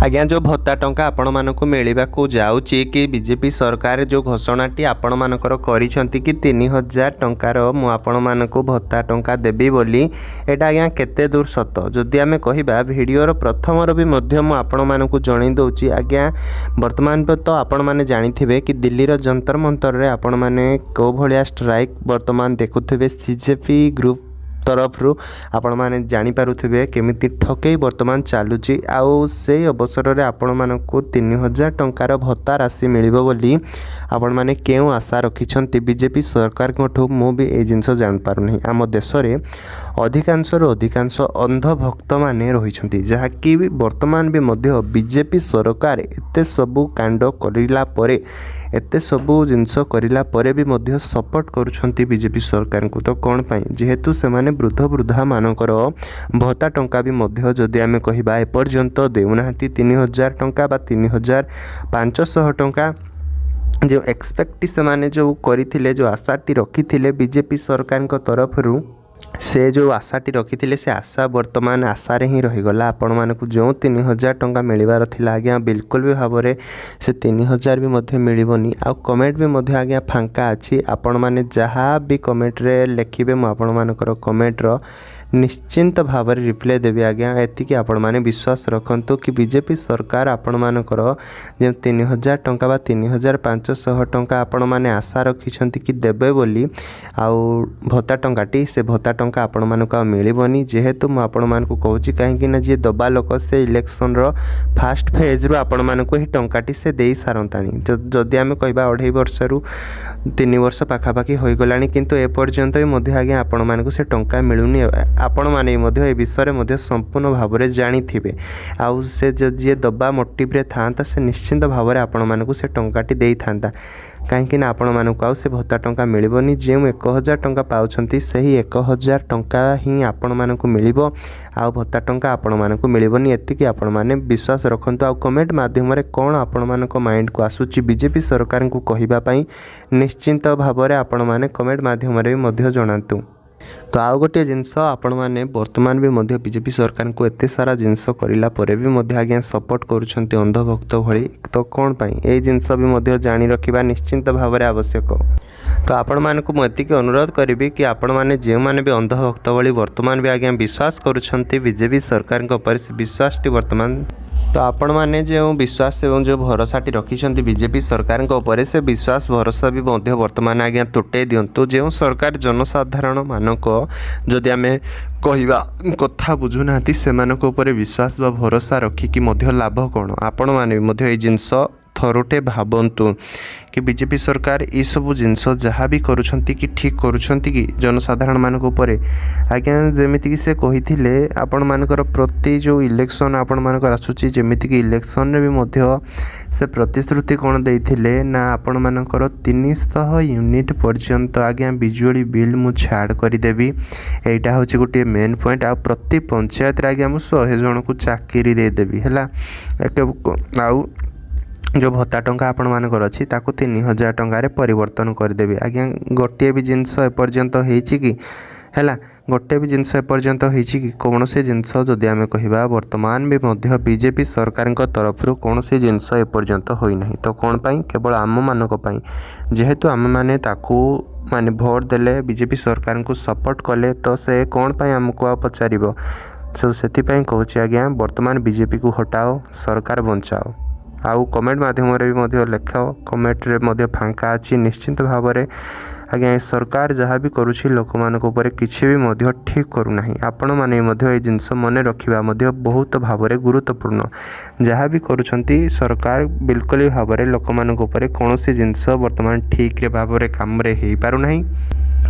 आज्ञा जो भत्ता टंका आपण मानक मिलवाक जाऊँगी कि बीजेपी सरकार जो घोषणाटी आपण मानकर करिसेंती कि 3000 टंकार आपण मानक भत्ता टंका देबी बोली एटा आज्ञा केते दूर सत जदि आमे कहिबा वीडियोर प्रथमर भी मध्य मु आपण मानक जणै दउची। आज्ञा वर्तमान तो आपण माने जानिथिबे कि दिल्लीर जंतर मंतर रे आपण माने को भलिया स्ट्राइक वर्तमान देखुथिबे सीजेपी ग्रुप तरफ आपण माने जानी पारुथिबे केमिति ठकई वर्तमान चालुची आउ से अवसर रे आपण मानकु 3000 टंकार भत्ता राशि मिलिबो बोली आपण माने केउ आशा रखिछंती बीजेपी सरकार कोठो मु भी ए जिंस जान पारु नहीं। आम देश रे अधिकांश अंध भक्त माने रहिछंती जहाकि वर्तमान भी मध्य बीजेपी सरकार एते सबु कांड करिला परे एते सबु जिनस करिला परे भी मध्य सपोर्ट करुछंती बीजेपी सरकार को। तो कौन पाई जेहेतु से माने वृद्ध वृद्धा मानकर भत्ता टंका भी मध्य जदि आमे कहिबा एपर्यंत देउनाहांती 3000 टंका बा 3500 टंका जो एक्सपेक्ट से माने जो करिथिले जो आशाटी रखिथिले बीजेपी सरकार को तरफरु से जो आशाटी रखिथिले से आशा वर्तमान आशारे ही रहीगला। आपण मानक जो 3000 टंका मिलबार थिला आज्ञा बिल्कुल भी भाव में से 3000 भी मध्य मिलबनी। आ कमेंट भी मध्य आज्ञा फांका अच्छी आपण माने जहाँ भी कमेंट रे लिखिबे मु आपण मानकर कमेंट रो निश्चिंत भाव में रिप्लाई देवी। आज्ञा एतिकी आपण माने विश्वास रखंतु कि बीजेपी सरकार आपण मानकर जो 3000 टंका बा 3500 टंका आपण माने आशा रखिछंती कि देबे बोली आउ भत्ता टंकाटी से भत्ता टंका आपण मानक मिलबनी। जेहेतु मु आपण मानक कहूची कहीं ना जी दबा लोक से इलेक्शन रो फास्ट फेज रु आपण मानक ही टंकाटी से देई सारंतानी। जदि आमे कहबा 2.5 वर्ष रु 3 वर्ष पाखापाखि हो गलानी किंतु ए पर्यंत भी मध्य आज्ञा आपण मानक से टंका मिलुनी। आपण माने मध्य ए विषय मध्य संपूर्ण भाव में जानिथिबे आउ से जे दबा मोटिव रे थांता से निश्चिंत भाव में आपण मानक से टंकाटी देई थांता कहीं आपण मानक आउ से भत्ता टंका मिलबनी। जो 1000 टंका पाउछंती सही 1000 टंका ही आपण मानक मिलिबो आउ भत्ता टंका आपण मानक मिलबनी। एतिकी आपण माने विश्वास रखंतु। आउ कमेंट माध्यम रे कोन आपण मानक माइंड को आसुची बीजेपी सरकार को कहिबा पई निश्चिंत भाव में आपण माने कमेंट माध्यम रे मध्य जणांतु। तो आउ गोटे जिनस आपण माने वर्तमान भी मध्य बीजेपी सरकार को एते सारा जिनस करिला परे भी मध्य आज्ञा सपोर्ट करूछंती अंधभक्त भली। तो कौन पाई ए जिनस भी मध्य जानी रखिबा निश्चिंत भाव में आवश्यक। तो आपण मानक मु एतिकी अनुरोध करिबी कि आपण माने जे माने भी अंधभक्त भली वर्तमान भी आज्ञा विश्वास करूछंती बीजेपी सरकार को ऊपर से विश्वासटी वर्तमान तो आपण माने जो विश्वास एवं जो भरोसाटी रखिछंती बीजेपी सरकार को ऊपर से विश्वास भरोसा भी मध्य वर्तमान आज्ञा तुटे दियंतु। जो सरकार जनसाधारण मानक जदि आमे कहिबा कथा बुझुनाहांती सेमानक ऊपर विश्वास बा भरोसा रखिकी मध्य लाभ कौन आपण माने मध्य ए जिनस थरुटे भावंतु कि बीजेपी सरकार ये सब जिनस जहाँ भी करुछंती कि ठीक करुछंती कि जनसाधारण मानक ऊपर आज्ञा जेमिति कि से कहिथिले आपण मानकर प्रति जो इलेक्शन आपण मानकर आसुची जेमिति कि इलेक्शन रे भी मध्य से प्रतिश्रुति कौन देइथिले ना आपण मानकर 300 यूनिट पर्यंत आज्ञा बिजुली बिल मु छाड़ करदेवी एटा होची गोटे मेन पॉइंट। आ प्रति पंचायत आज्ञा मु 100 जन को चाकरी देदेवी है आउ जो भत्ता टंका आपण मानकर अच्छी ताकू 3000 टंकार परिवर्तन करदेवी। आज्ञा गोटे भी जिनस एपर्यंत होईची कि हैला गोटे भी जिनस एपर्यंत होईची कि कौन से जिनस जदि आमे कहिबा वर्तमान भी मध्य बीजेपी सरकार तरफ कौन से जिनस एपर्यंत होई नहीं। तो कौन पाई केवल आम मानक पाई जेहेतु आम माने ताकू माने भोट देले बीजेपी सरकार को सपोर्ट कले तो से कौन पाई आमको आ पचारिबो। सो सेति कहूची आज्ञा वर्तमान बीजेपी को हटाओ सरकार बंचाओ। आउ कमेंट माध्यम रे भी मध्य लेख कमेंट रे मध्य फांका अच्छी निश्चिंत भाव में आज्ञा सरकार जहाँ भी करुछि लोक मानक ऊपर किछि भी मध्य ठीक करूना। आपण माने मध्य ए जिनस मने रखिबा मध्य बहुत भाव में गुरुत्वपूर्ण। जहाँ भी करुछंती सरकार बिल्कुल ही भाव में लोक मानक ऊपर कौनसी जिनस वर्तमान ठीक रे भाव में काम रे हेई पारु नाही।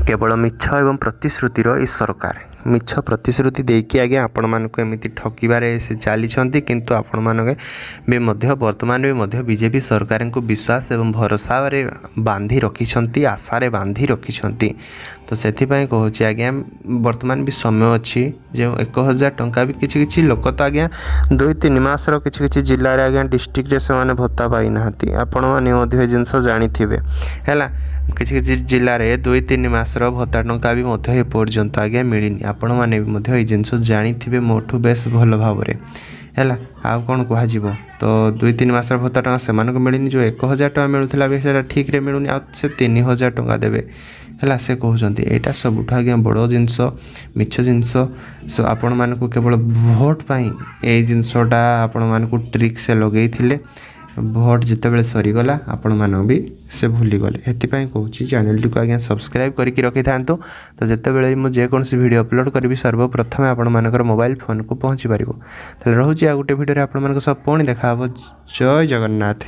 केवल मिछ एवं प्रतिश्रुतिर ई सरकार मिछ प्रतिश्रुति देकी आज्ञा आपण मानक एमिति ठकिबारे से चली किंतु आपण मानक भी मध्य वर्तमान भी मध्य बीजेपी सरकार को विश्वास एवं भरोसा रे बांधी रखिछंती आशारे बांधी रखिछंती। तो सेथिपाई कहूची आज्ञा वर्तमान भी समय अच्छी जो 1000 टंका भी किछि लोक तो आज्ञा 2-3 मासर किछि जिल्ला रे आज्ञा डिस्ट्रिक्ट रे से भत्ता पाई नाहांती। आपण माने मध्य जिनस जानिथिबे हैला किछि जिल्ला रे 2-3 मासर भत्ता टंका भी मध्य ए पर्यंत आज्ञा मिलिनी। आपण माने भी मध्य ए जिनस जानिथिबे मोठू बेस भल भाव में ହେଲା ଆଉ କ'ଣ କୁହାଯିବ। ତ 2-3 ମାସର ଭତ୍ତା ଟଙ୍କା ସେମାନଙ୍କୁ ମିଳିନି, ଯେଉଁ 1000 ଟଙ୍କା ମିଳୁଥିଲା ବି ସେଇଟା ଠିକ୍ରେ ମିଳୁନି, ଆଉ ସେ 3000 ଟଙ୍କା ଦେବେ ହେଲା। ସେ କହୁଛନ୍ତି ଏଇଟା ସବୁଠୁ ଆଜ୍ଞା ବଡ଼ ଜିନିଷ, ମିଛ ଜିନିଷ। ଆପଣମାନଙ୍କୁ କେବଳ ଭୋଟ୍ ପାଇଁ ଏଇ ଜିନିଷଟା ଆପଣମାନଙ୍କୁ ଟ୍ରିକ୍ ସେ ଲଗେଇଥିଲେ। ଭୋଟ୍ ଯେତେବେଳେ ସରିଗଲା ଆପଣମାନଙ୍କୁ ବି ସେ ଭୁଲିଗଲେ। ସେଥିପାଇଁ କହୁଛି ଚ୍ୟାନେଲଟିକୁ ଆଜ୍ଞା ସବସ୍କ୍ରାଇବ୍ କରିକି ରଖିଥାନ୍ତୁ। ତ ଯେତେବେଳେ ମୁଁ ଯେକୌଣସି ଭିଡ଼ିଓ ଅପଲୋଡ଼ କରିବି ସର୍ବପ୍ରଥମେ ଆପଣମାନଙ୍କର ମୋବାଇଲ ଫୋନ୍କୁ ପହଞ୍ଚି ପାରିବ। ତାହେଲେ ରହୁଛି ଆଉ ଗୋଟେ ଭିଡ଼ିଓରେ ଆପଣମାନଙ୍କ ସହ ପୁଣି ଦେଖା ହେବ। ଜୟ ଜଗନ୍ନାଥ।